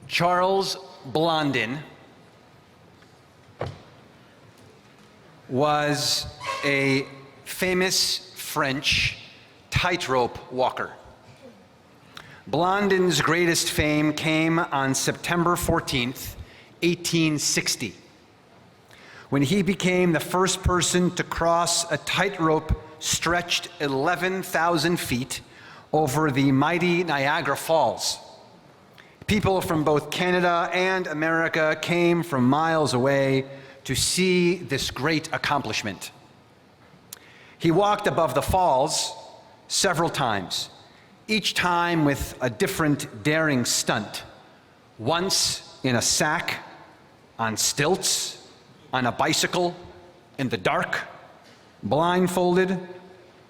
Charles Blondin was a famous French tightrope walker. Blondin's greatest fame came on September 14th, 1860, when he became the first person to cross a tightrope stretched 11,000 feet over the mighty Niagara Falls. People from both Canada and America came from miles away to see this great accomplishment. He walked above the falls several times, each time with a different daring stunt. Once in a sack, on stilts, on a bicycle, in the dark, blindfolded.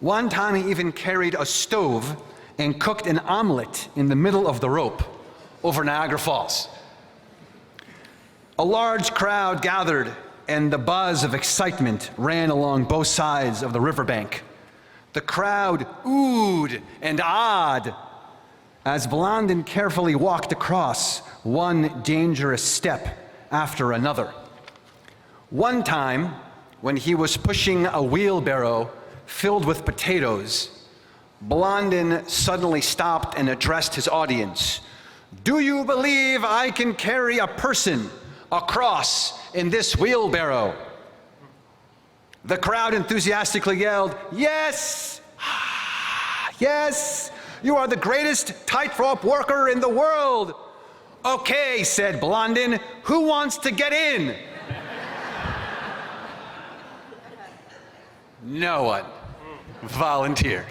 One time he even carried a stove and cooked an omelet in the middle of the rope over Niagara Falls. A large crowd gathered, and the buzz of excitement ran along both sides of the riverbank. The crowd oohed and ahed as Blondin carefully walked across, one dangerous step after another. One time, when he was pushing a wheelbarrow filled with potatoes, Blondin suddenly stopped and addressed his audience. "Do you believe I can carry a person across in this wheelbarrow?" The crowd enthusiastically yelled, "Yes! Yes! You are the greatest tightrope walker in the world!" "Okay," said Blondin, "who wants to get in?" No one volunteered.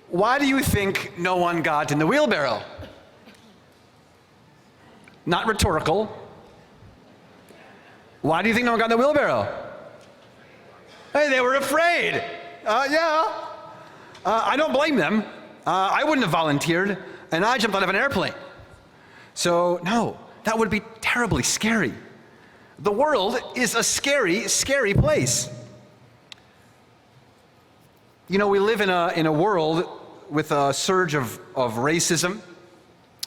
Why do you think no one got in the wheelbarrow? Not rhetorical. Why do you think no one got in the wheelbarrow? Hey, they were afraid. I don't blame them. I wouldn't have volunteered, and I jumped out of an airplane. So, no, that would be terribly scary. The world is a scary, scary place. You know, we live in a world with a surge of racism,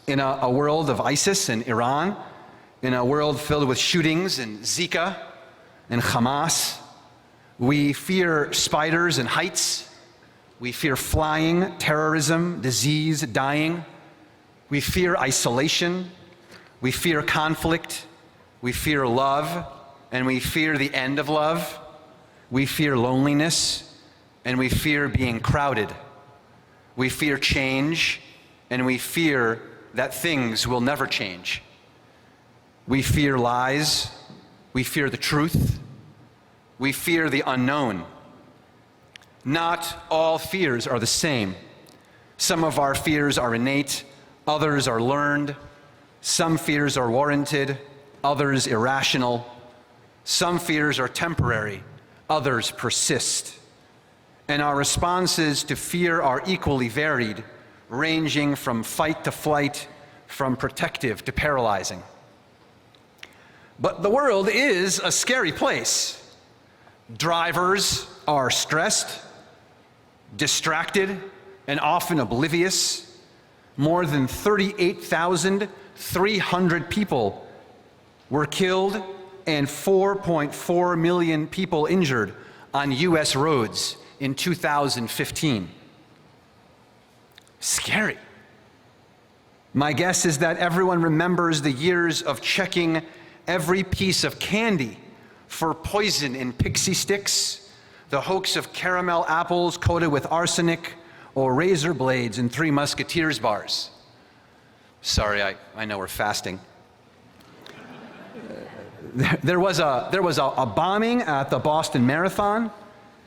in a world of ISIS and Iran, in a world filled with shootings and Zika and Hamas. We fear spiders and heights. We fear flying, terrorism, disease, dying. We fear isolation. We fear conflict. We fear love, and we fear the end of love. We fear loneliness, and we fear being crowded. We fear change, and we fear that things will never change. We fear lies. We fear the truth. We fear the unknown. Not all fears are the same. Some of our fears are innate, others are learned. Some fears are warranted, others irrational. Some fears are temporary, others persist. And our responses to fear are equally varied, ranging from fight to flight, from protective to paralyzing. But the world is a scary place. Drivers are stressed, distracted, and often oblivious. More than 38,300 people were killed and 4.4 million people injured on U.S. roads in 2015. Scary. My guess is that everyone remembers the years of checking every piece of candy for poison in pixie sticks, the hoax of caramel apples coated with arsenic, or razor blades in Three Musketeers bars. Sorry, I know we're fasting. There was a bombing at the Boston Marathon.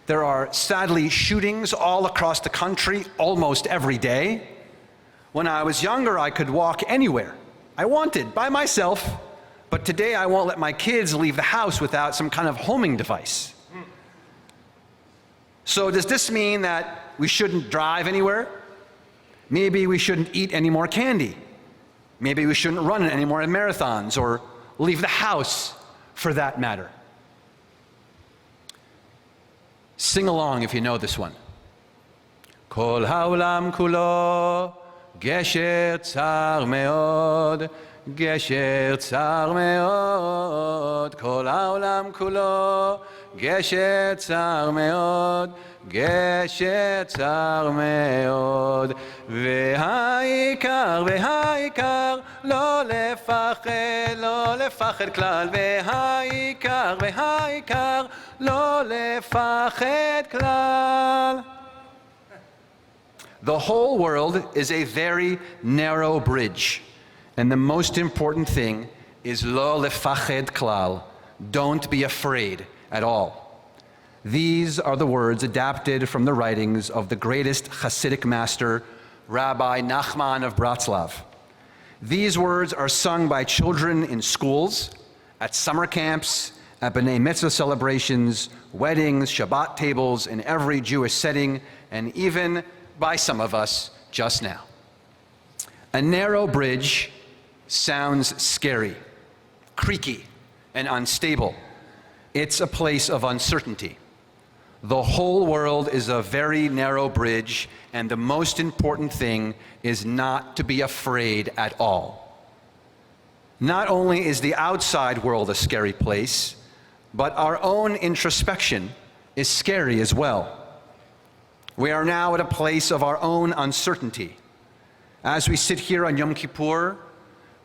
There are sadly shootings all across the country almost every day. When I was younger, I could walk anywhere I wanted by myself, but today I won't let my kids leave the house without some kind of homing device. So does this mean that we shouldn't drive anywhere? Maybe we shouldn't eat any more candy. Maybe we shouldn't run any more marathons or leave the house for that matter. Sing along if you know this one. Kol haolam kulo גשר צר מאוד, גשר צר מאוד, כל העולם כולו, גשר צר מאוד, גשר צר מאוד, והעיקר, והעיקר, לא לפחד, לא לפחד כלל, והעיקר, והעיקר, לא לפחד כלל. The whole world is a very narrow bridge, and the most important thing is lo lefached klal, don't be afraid at all. These are the words adapted from the writings of the greatest Hasidic master, Rabbi Nachman of Bratslav. These words are sung by children in schools, at summer camps, at B'nai Mitzvah celebrations, weddings, Shabbat tables, in every Jewish setting, and even by some of us just now. A narrow bridge sounds scary, creaky, and unstable. It's a place of uncertainty. The whole world is a very narrow bridge, and the most important thing is not to be afraid at all. Not only is the outside world a scary place, but our own introspection is scary as well. We are now at a place of our own uncertainty. As we sit here on Yom Kippur,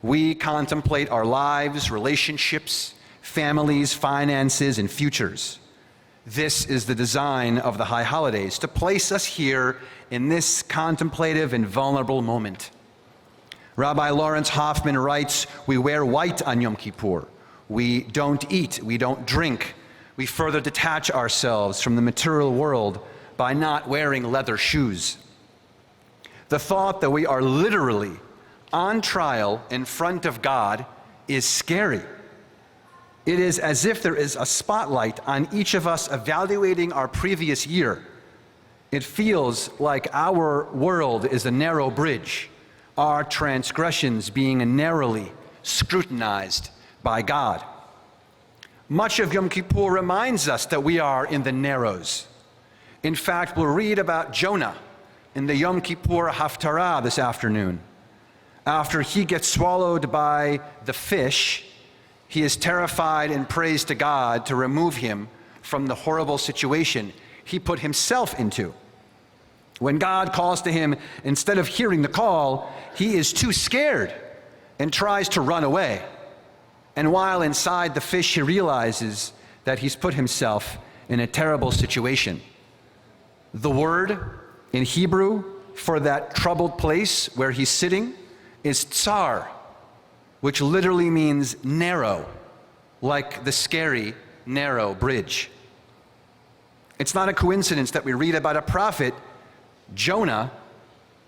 we contemplate our lives, relationships, families, finances, and futures. This is the design of the high holidays, to place us here in this contemplative and vulnerable moment. Rabbi Lawrence Hoffman writes, we wear white on Yom Kippur. We don't eat, we don't drink. We further detach ourselves from the material world by not wearing leather shoes. The thought that we are literally on trial in front of God is scary. It is as if there is a spotlight on each of us evaluating our previous year. It feels like our world is a narrow bridge, our transgressions being narrowly scrutinized by God. Much of Yom Kippur reminds us that we are in the narrows. In fact, we'll read about Jonah in the Yom Kippur Haftarah this afternoon. After he gets swallowed by the fish, he is terrified and prays to God to remove him from the horrible situation he put himself into. When God calls to him, instead of hearing the call, he is too scared and tries to run away. And while inside the fish, he realizes that he's put himself in a terrible situation. The word in Hebrew for that troubled place where he's sitting is tsar, which literally means narrow, like the scary, narrow bridge. It's not a coincidence that we read about a prophet, Jonah,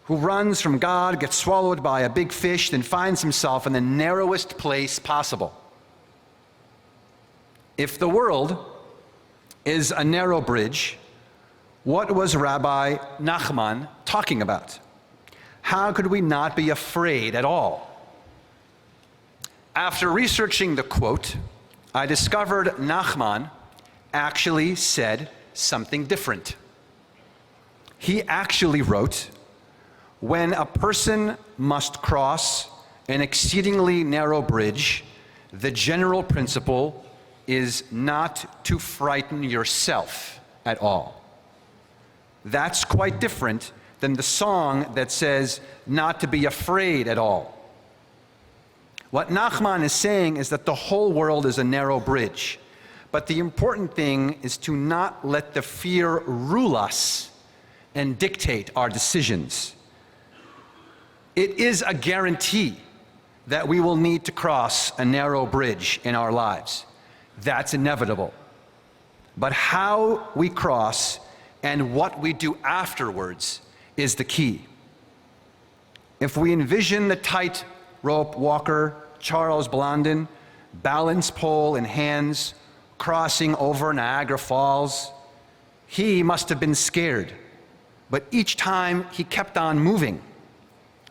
who runs from God, gets swallowed by a big fish, then finds himself in the narrowest place possible. If the world is a narrow bridge, what was Rabbi Nachman talking about? How could we not be afraid at all? After researching the quote, I discovered Nachman actually said something different. He actually wrote, when a person must cross an exceedingly narrow bridge, the general principle is not to frighten yourself at all. That's quite different than the song that says not to be afraid at all. What Nachman is saying is that the whole world is a narrow bridge, but the important thing is to not let the fear rule us and dictate our decisions. It is a guarantee that we will need to cross a narrow bridge in our lives. That's inevitable. But how we cross and what we do afterwards is the key. If we envision the tightrope walker, Charles Blondin, balance pole in hands, crossing over Niagara Falls, he must have been scared. But each time he kept on moving,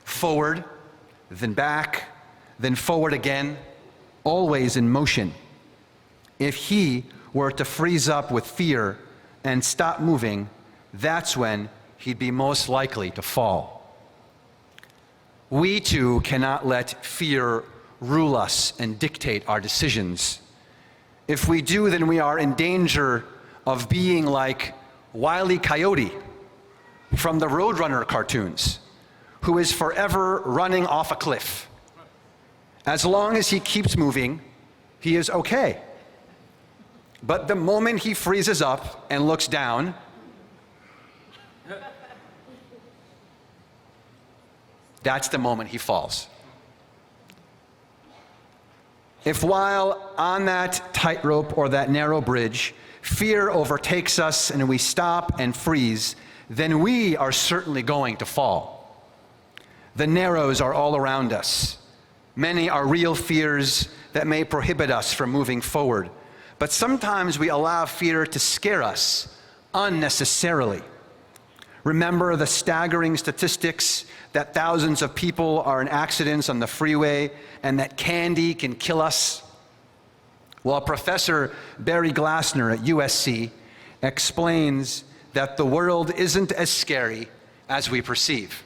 forward, then back, then forward again, always in motion. If he were to freeze up with fear and stop moving, that's when he'd be most likely to fall. We too cannot let fear rule us and dictate our decisions. If we do, then we are in danger of being like Wile E. Coyote from the Roadrunner cartoons, who is forever running off a cliff. As long as he keeps moving, he is okay. But the moment he freezes up and looks down, that's the moment he falls. If while on that tightrope or that narrow bridge, fear overtakes us and we stop and freeze, then we are certainly going to fall. The narrows are all around us. Many are real fears that may prohibit us from moving forward. But sometimes we allow fear to scare us unnecessarily. Remember the staggering statistics that thousands of people are in accidents on the freeway and that candy can kill us? Well, Professor Barry Glassner at USC explains that the world isn't as scary as we perceive.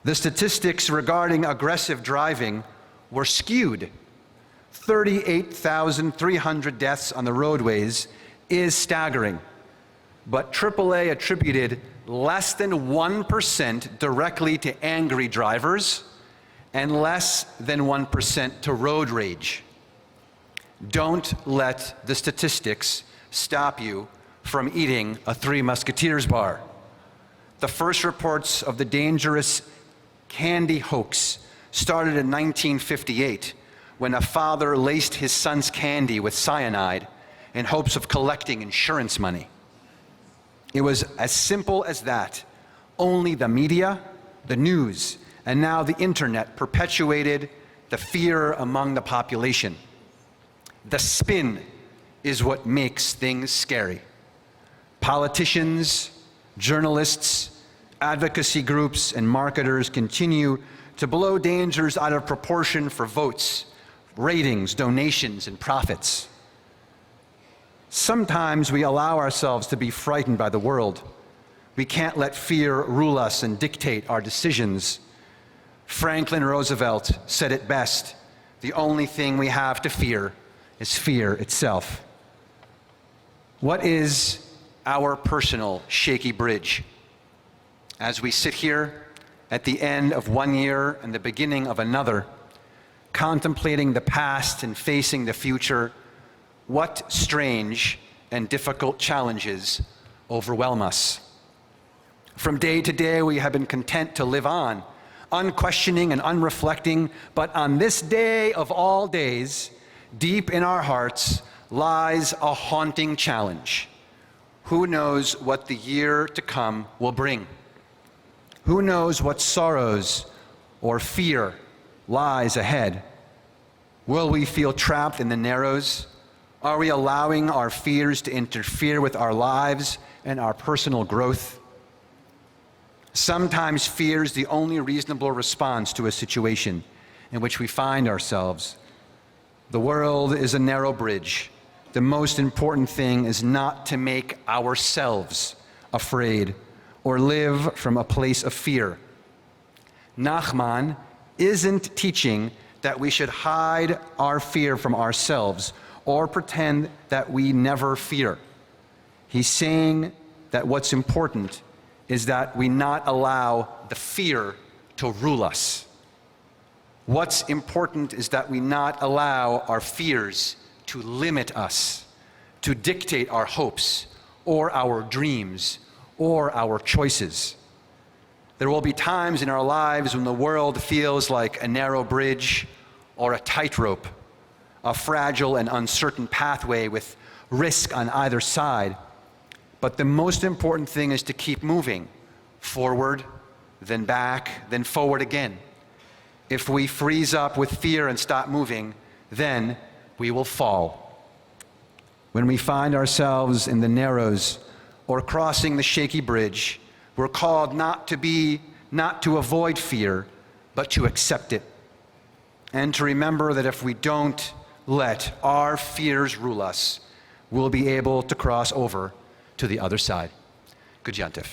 The statistics regarding aggressive driving were skewed. 38,300 deaths on the roadways is staggering, but AAA attributed less than 1% directly to angry drivers and less than 1% to road rage. Don't let the statistics stop you from eating a Three Musketeers bar. The first reports of the dangerous candy hoax started in 1958 when a father laced his son's candy with cyanide in hopes of collecting insurance money. It was as simple as that. Only the media, the news, and now the internet perpetuated the fear among the population. The spin is what makes things scary. Politicians, journalists, advocacy groups, and marketers continue to blow dangers out of proportion for votes, ratings, donations, and profits. Sometimes we allow ourselves to be frightened by the world. We can't let fear rule us and dictate our decisions. Franklin Roosevelt said it best: the only thing we have to fear is fear itself. What is our personal shaky bridge? As we sit here at the end of one year and the beginning of another, contemplating the past and facing the future, what strange and difficult challenges overwhelm us? From day to day, we have been content to live on, unquestioning and unreflecting, but on this day of all days, deep in our hearts lies a haunting challenge. Who knows what the year to come will bring? Who knows what sorrows or fear lies ahead? Will we feel trapped in the narrows? Are we allowing our fears to interfere with our lives and our personal growth? Sometimes fear is the only reasonable response to a situation in which we find ourselves. The world is a narrow bridge. The most important thing is not to make ourselves afraid or live from a place of fear. Nachman isn't teaching that we should hide our fear from ourselves or pretend that we never fear. He's saying that what's important is that we not allow the fear to rule us. What's important is that we not allow our fears to limit us, to dictate our hopes or our dreams or our choices. There will be times in our lives when the world feels like a narrow bridge or a tightrope, a fragile and uncertain pathway with risk on either side. But the most important thing is to keep moving forward, then back, then forward again. If we freeze up with fear and stop moving, then we will fall. When we find ourselves in the narrows or crossing the shaky bridge, we're called not to avoid fear, but to accept it. And to remember that if we don't let our fears rule us, we'll be able to cross over to the other side. Good Yantif.